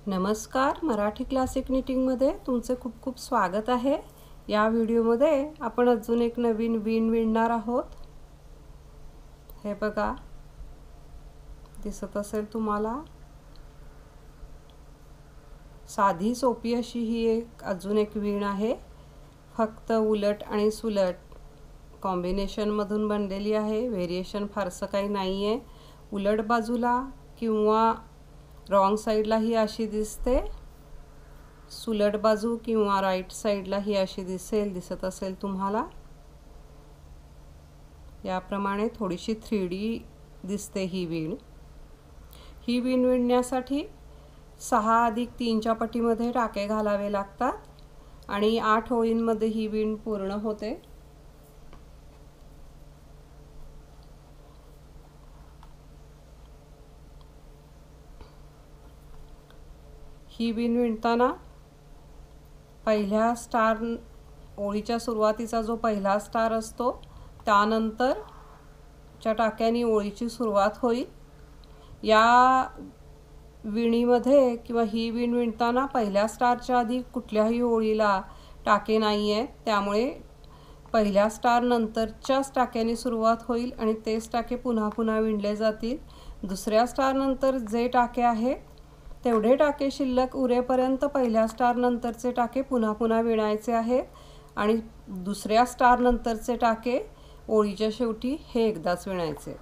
नमस्कार, मराठी क्लासिक निटिंगमध्ये तुमचे खूप खूप स्वागत आहे। या व्हिडिओमध्ये आपण अजून एक नवीन विण विणणार आहोत। हे बघा, दिसत असेल तुम्हाला। साधी सोपी अशी ही अजून एक विण आहे। फक्त उलट आणि सुलट कॉम्बिनेशन मधून बनलेली आहे। व्हेरिएशन फारसं काही नाहीये। उलट बाजूला किंवा रॉंग साइडला ही अशी दिसते, सुलट बाजू किंवा राइट साइडला ही अशी दिसत असेल तुम्हाला। याप्रमाणे थोडीशी 3D दिसते ही विण। ही विण विणण्यासाठी 6 + 3 च्या पटीमध्ये टाके घालावे लागतात आणि 8 ओळींमध्ये ही विण पूर्ण होते। ही विण विणताना पहिल्या स्टार ओळीच्या सुरुवातीचा जो पहिला स्टार असतो त्यानंतर च्या टाक्याने ओळीची सुरुवात होईल। या विणीमध्ये किंवा ही विण विणताना पहिल्या स्टारच्या आधी कुठल्याही ओळीला टाके नाही आहेत, त्यामुळे पहिल्या स्टार नंतरच्याच टाक्याने सुरुवात होईल आणि तेच टाके पुन्हा पुन्हा विणले जातील। दुसऱ्या स्टार नंतर जे टाके आहेत तेवढे टाके शिल्लक उरेपर्यंत पहिल्या स्टार नंतरचे टाके पुन्हा पुन्हा विणायचे आहेत आणि दुसऱ्या स्टार नंतरचे टाके ओळीच्या शेवटी हे एकदाच विणायचे।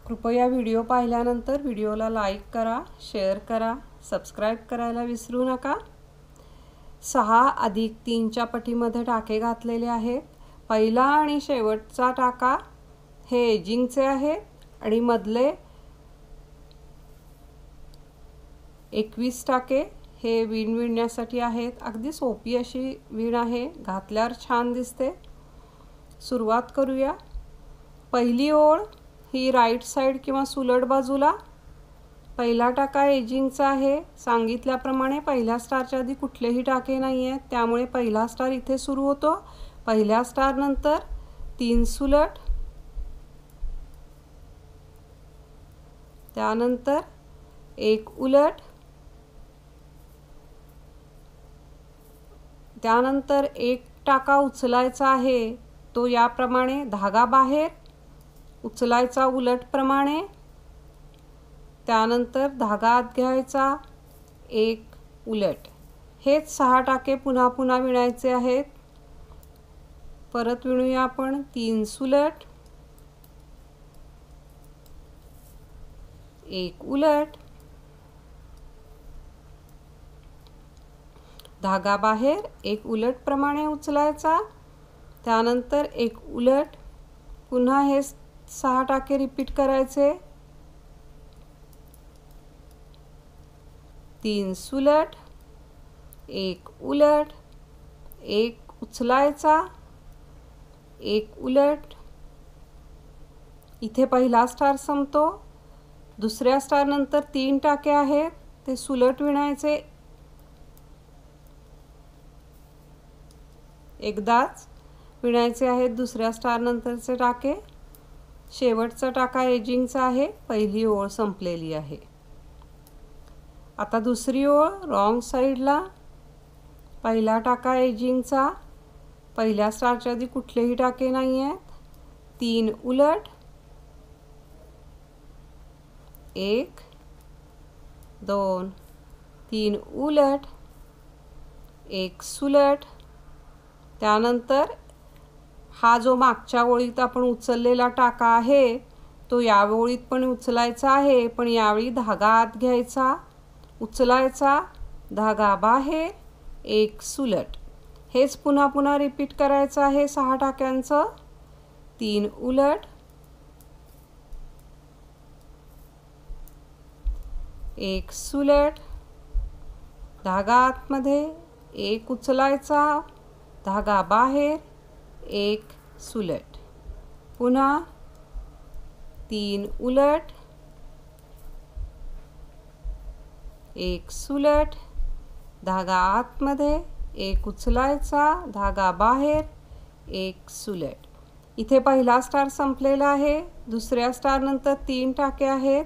कृपया व्हिडिओ पाहिल्यानंतर व्हिडिओला लाईक करा, शेअर करा, सबस्क्राइब करायला विसरू नका। 6 + 3 च्या पटीमध्ये टाके घातलेले आहेत। पहिला आणि शेवटचा टाका हे एजिंगचे आहेत आणि मधले 21 टाके हे विण विणण्यासाठी आहेत। अगदी सोपी अशी विण आहे, घातल्यावर छान दिसते। सुरुवात करूया। पहिली ओळ ही राइट साइड किंवा सुलट बाजूला। पहिला टाका एजिंगचा आहे। सांगितल्याप्रमाणे पहिल्या स्टारच्या आधी कुठलेही टाके नाही आहेत, त्यामुळे पहिला स्टार इथे सुरू होतो। पहिल्या स्टार नंतर 3 सुलट, त्यानंतर 1 उलट, त्यानंतर 1 टाका उचलायचा आहे, तो याप्रमाणे धागा बाहेर उचलायचा उलट प्रमाणे, त्यानंतर धागा आत घ्यायचा, 1 उलट। हेच 6 टाके पुन्हा पुन्हा विणायचे आहेत। परत विणूया आपण। 3 सुलट, 1 उलट, धागा बाहेर 1 उलट प्रमाणे उचलायचा, त्यानंतर 1 उलट, पुन्हा हे 6 टाके रिपीट करायचे। 3 सुलट, 1 उलट, 1 उचलायचा, 1 उलट। इथे पहिला स्टार संपतो। दुसऱ्या स्टार नंतर 3 टाके आहेत, ते सुलट विणायचे एकदाच विणायचे आहेत दुसऱ्या स्टार नंतरचे टाके। शेवटचा टाका एजिंगचा आहे। पहिली ओळ संपलेली आहे। आता दुसरी ओळ रॉंग साइडला। पहिला टाका एजिंगचा, पहिल्या स्टारच्या आधी कुठलेही टाके नाही आहेत। 3 उलट, 1 2 3 उलट, 1 सुलट, त्यानंतर हा जो मागच्या ओळीत आपण उचललेला टाका आहे तो या ओळीत पण उचलायचा आहे, पण यावेळी धागा आत घ्यायचा, उचलायचा, धागा बाहेर, 1 सुलट। हेच पुन्हा पुन्हा रिपीट करायचं आहे 6 टाक्यांचं। 3 उलट, 1 सुलट, धागा आतमध्ये, 1 उचलायचा, धागा बाहेर, 1 सुलट, पुन्हा 3 उलट, 1 सुलट, धागा आतमध्ये, 1 उचलायचा, धागा बाहेर, 1 सुलट। इथे पहिला स्टार संपलेला आहे। दुसऱ्या स्टार नंतर 3 टाके आहेत,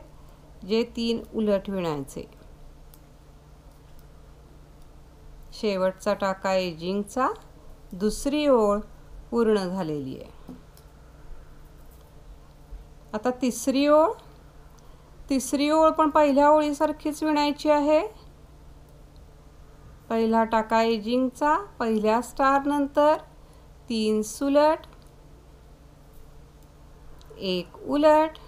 जे 3 उलट विणायचे. शेवटचा टाका एजिंगचा. दुसरी ओळ पूर्ण झालेली आहे. आता तिसरी ओळ. तिसरी ओळ पण पहिल्या ओळीसारखीच विणायची आहे. पहिला टाका एजिंगचा. पहिल्या स्टार नंतर 3 सुलट, 1 उलट.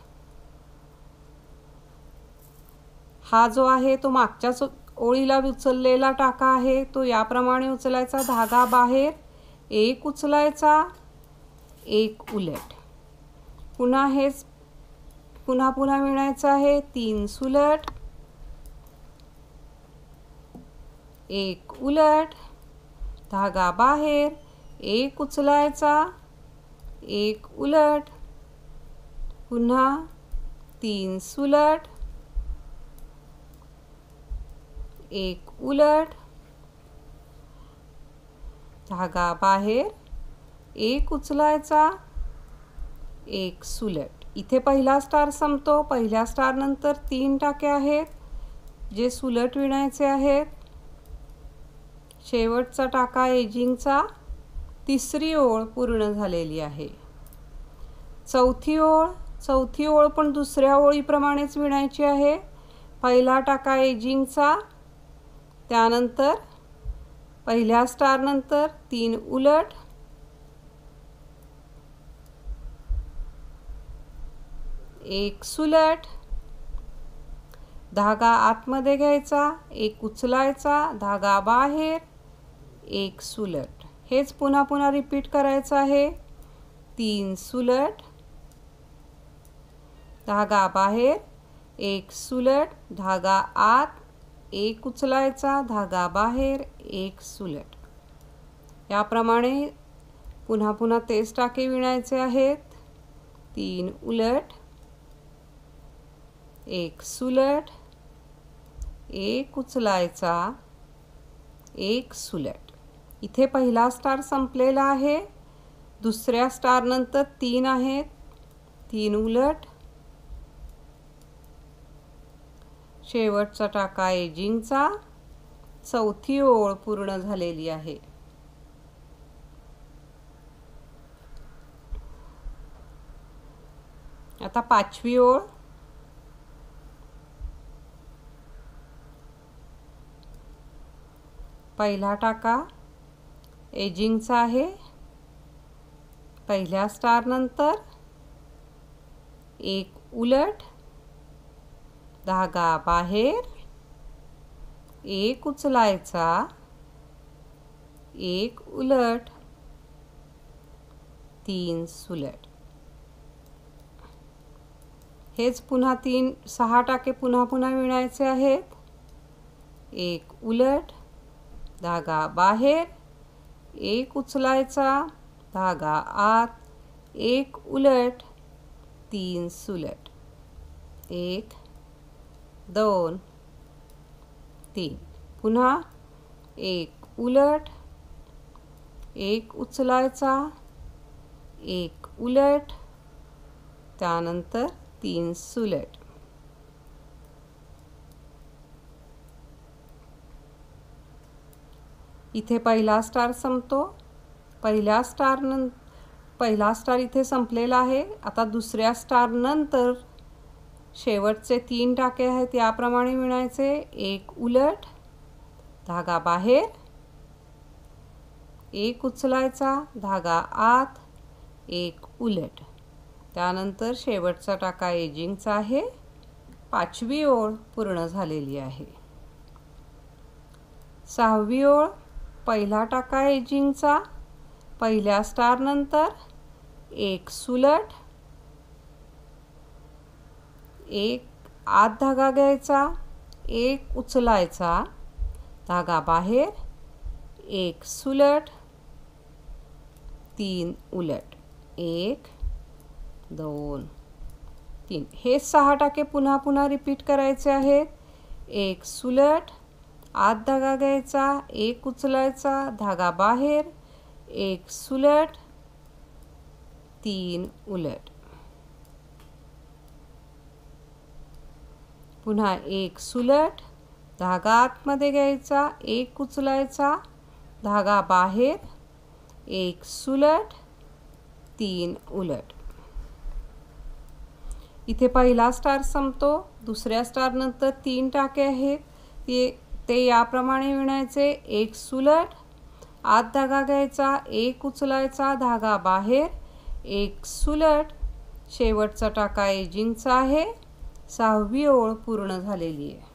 हा जो आहे तो मागच्याच ओळीला उचललेला टाका आहे, तो याप्रमाणे उचलायचा. धागा बाहेर, 1 उचलायचा, 1 उलट. पुन्हा हेच पुन्हा विणायचं आहे. 3 सुलट, 1 उलट. धागा बाहेर, 1 उचलायचा, 1 उलट. पुन्हा 3 सुलट, 1 उलट. धागा बाहेर, 1 उचलायचा, 1 सुलट. इथे पहिला स्टार संपतो. पहिल्या स्टार नंतर 3 टाके आहेत जे सुलट विणायचे आहेत. शेवटचा टाका एजिंगचा. तिसरी ओळ पूर्ण झालेली आहे. चौथी ओळ. चौथी ओळ पण दुसऱ्या ओळीप्रमाणेच विणायची आहे. पहिला टाका एजिंगचा. त्यानंतर पहिल्या स्टार नंतर 3 उलट, 1 सुलट. धागा आतमध्ये घ्यायचा, 1 उचलायचा, धागा बाहेर, 1 सुलट. हेच पुन्हा रिपीट करायचं आहे. 3 सुलट, धागा बाहेर, 1 सुलट. धागा आत, 1 उचलायचा, धागा बाहेर, 1 सुलट. याप्रमाणे पुन्हा तेच टाके विणायचे आहेत. 3 उलट, 1 सुलट, 1 उचलायचा, 1 सुलट. इथे पहिला स्टार संपलेला आहे. दुसऱ्या स्टार नंतर 3 आहेत. 3 उलट. शेवटचा टाका एजिंगचा. चौथी ओळ पूर्ण झालेली आहे. आता पाचवी ओळ. पहिला टाका एजिंगचा आहे. पहिल्या स्टार नंतर 1 उलट, धागा बाहेर, 1 उचलायचा, 1 उलट, 3 सुलट. हेच पुन्हा 6 टाके पुन्हा विणायचे आहेत. 1 उलट, धागा बाहेर, 1 उचलायचा, धागा आत, 1 उलट, 3 सुलट. 1 2 3. पुन्हा 1 उलट, 1 उचलायचा, 1 उलट. त्यानंतर 3 सुलट. इथे पहिला स्टार संपतो. पहिला स्टार इथे संपलेला आहे. आता दुसऱ्या स्टार नंतर शेवटचे 3 टाके आहेत याप्रमाणे विणायचे. 1 उलट, धागा बाहेर, 1 उचलायचा, धागा आत, 1 उलट. त्यानंतर शेवटचा टाका एजिंगचा आहे. पाचवी ओळ पूर्ण झालेली आहे. सहावी ओळ. पहिला टाका एजिंगचा. पहिल्या स्टार नंतर 1 सुलट, 1 आत धागा घ्यायचा, 1 उचलायचा, धागा बाहेर, 1 सुलट, 3 उलट. 1 2 3. हे 6 टाके पुन्हा रिपीट करायचे आहेत. 1 सुलट, आत धागा घ्यायचा, 1 उचलायचा, धागा बाहेर, 1 सुलट, 3 उलट. पुन्हा एक सुलट, धागा आतमध्ये घ्यायचा, एक उचलायचा, धागा बाहेर, एक सुलट, 3 उलट. इथे पहिला स्टार संपतो. दुसऱ्या स्टार नंतर 3 टाके आहेत, ते याप्रमाणे विणायचे. एक सुलट, आत धागा घ्यायचा, एक उचलायचा, धागा बाहेर, एक सुलट, शेवटचा टाका एजिंगचा आहे. 6वी ओळ पूर्ण झालेली आहे.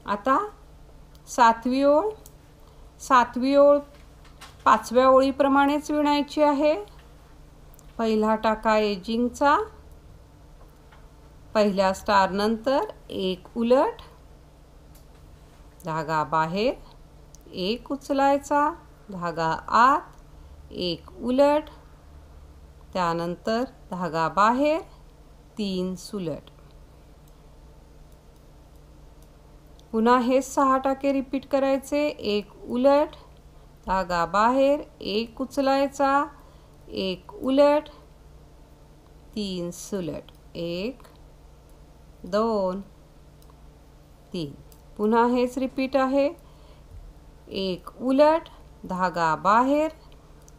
आता 7वी ओळ. 7वी ओळ 5व्या ओळीप्रमाणेच विणायची आहे. पहिला टाका एजिंगचा, पहिल्या स्टार नंतर एक उलट, धागा बाहेर, एक उचलायचा, धागा आत, एक उलट, त्यानंतर धागा बाहेर, 3 सुलट. पुन्हा हे 6 टाके रिपीट करायचे. एक उलट, धागा बाहेर, एक उचलायचा, एक उलट, 3 सुलट. 1 2 3. पुन्हा हेच रिपीट आहे. एक उलट, धागा बाहेर,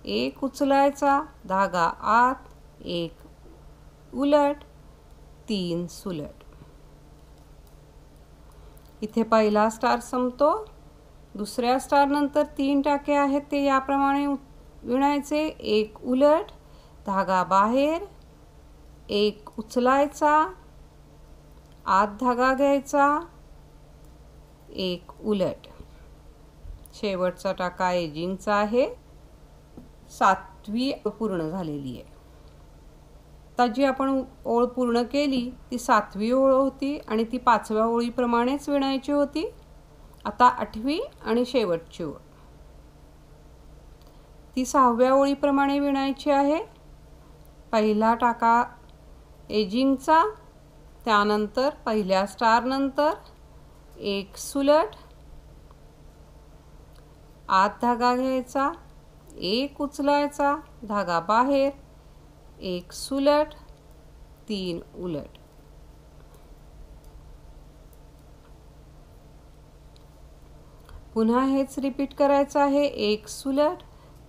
एक उचलायचा, धागा आत, एक उलट, 3 सुलट. इथे पहिला स्टार संपतो. दुसऱ्या स्टार नंतर 3 टाके आहेत, ते याप्रमाणे विणायचे. एक उलट, धागा बाहेर, एक उचलायचा, आत धागा घ्यायचा, एक उलट, शेवटचा टाका एजिंगचा आहे. 7वी पूर्ण झालेली आहे. आता जी आपण ओळ पूर्ण केली ती 7वी ओळ होती आणि ती 5व्या ओळीप्रमाणेच विणायची होती. आता 8वी आणि शेवटची ओळ ती 6व्या ओळीप्रमाणे विणायची आहे. पहिला टाका एजिंगचा, त्यानंतर पहिल्या स्टार नंतर एक सुलट, आत धागा घ्यायचा, एक उचलायचा, धागा बाहेर, एक सुलट, 3 उलट. पुन्हा हेच रिपीट करायचं आहे. एक सुलट,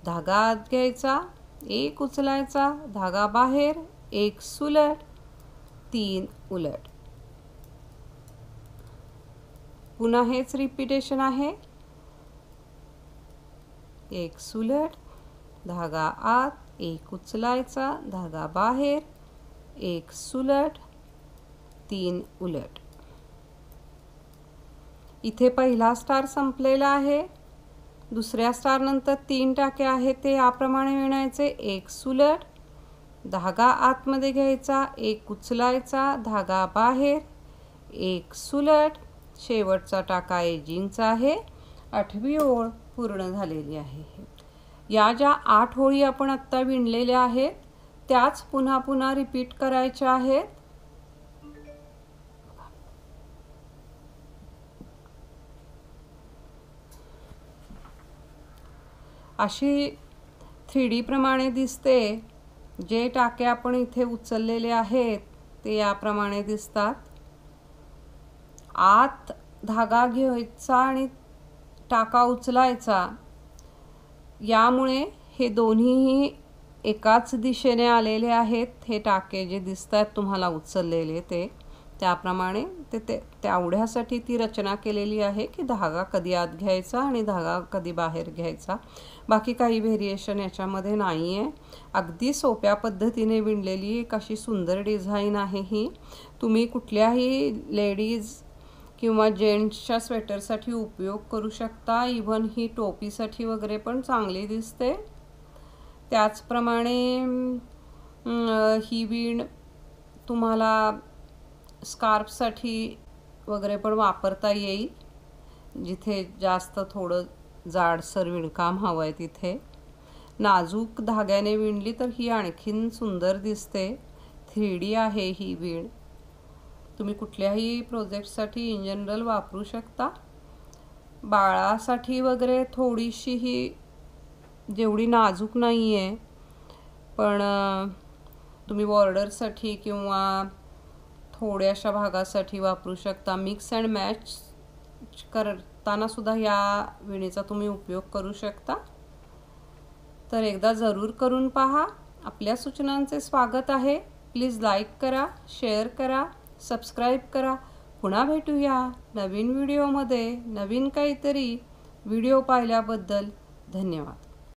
धागा आत घ्यायचा, एक उचलायचा, धागा बाहेर, एक सुलट, 3 उलट. पुन्हा हेच रिपीटेशन आहे. एक सुलट, धागा आत, एक उचलायचा, धागा बाहेर, एक सुलट, 3 उलट. इथे पहिला स्टार संपलेला आहे. दुसऱ्या स्टार नंतर 3 टाके आहेत, ते याप्रमाणे विणायचे. एक सुलट, धागा आतमध्ये घ्यायचा, एक उचलायचा, धागा बाहेर, एक सुलट, शेवटचा टाका एजिंगचा आहे. 8वी ओळ पूर्ण झालेली आहे. या ज्या 8 ओळी आपण आत्ता विणलेल्या आहेत त्याच पुन्हा पुन्हा रिपीट करायच्या आहेत. अशी 3D प्रमाणे दिसते. जे टाके आपण इथे उचललेले आहेत ते याप्रमाणे दिसतात. आत धागा घ्यायचा आणि टाका उचलायचा, यामुळे हे दोन्हीही एकाच दिशेने आलेले आहेत. हे टाके जे दिसतात तुम्हाला उचललेले ते त्याप्रमाणे तेवढ्यासाठी ती रचना केलेली आहे की धागा कधी आत घ्यायचा आणि धागा कधी बाहेर घ्यायचा. बाकी काही व्हेरिएशन याच्यामध्ये नाही आहे. अगदी सोप्या पद्धतीने विणलेली एक अशी सुंदर डिझाईन आहे ही. तुम्ही कुठल्याही लेडीज किंवा जेंट्सच्या स्वेटरसाठी उपयोग करू शकता. इव्हन ही टोपीसाठी वगैरे पण चांगली दिसते. त्याचप्रमाणे ही विण तुम्हाला स्कार्फसाठी वगैरे पण वापरता येईल, जिथे जास्त थोडं जाडसर विणकाम हवं आहे तिथे. नाजूक धाग्याने विणली तर ही आणखीन सुंदर दिसते. 3D आहे ही विण. तुम्ही कुठल्याही प्रोजेक्टसाठी इन जनरल वापरू शकता. बाळासाठी वगैरे थोडीशी ही जेवढी नाजूक नाही आहे, पण तुम्ही बॉर्डरसाठी किंवा थोड्याशा भागासाठी वापरू शकता. मिक्स अँड मॅच करताना सुद्धा या विणीचा तुम्ही उपयोग करू शकता. तर एकदा जरूर करून पहा. आपल्या सूचनांचे स्वागत आहे. प्लीज लाईक करा, शेअर करा, सबस्क्राईब करा. पुन्हा भेटूया नवीन व्हिडिओमध्ये. नवीन काहीतरी. व्हिडिओ पाहिल्याबद्दल धन्यवाद.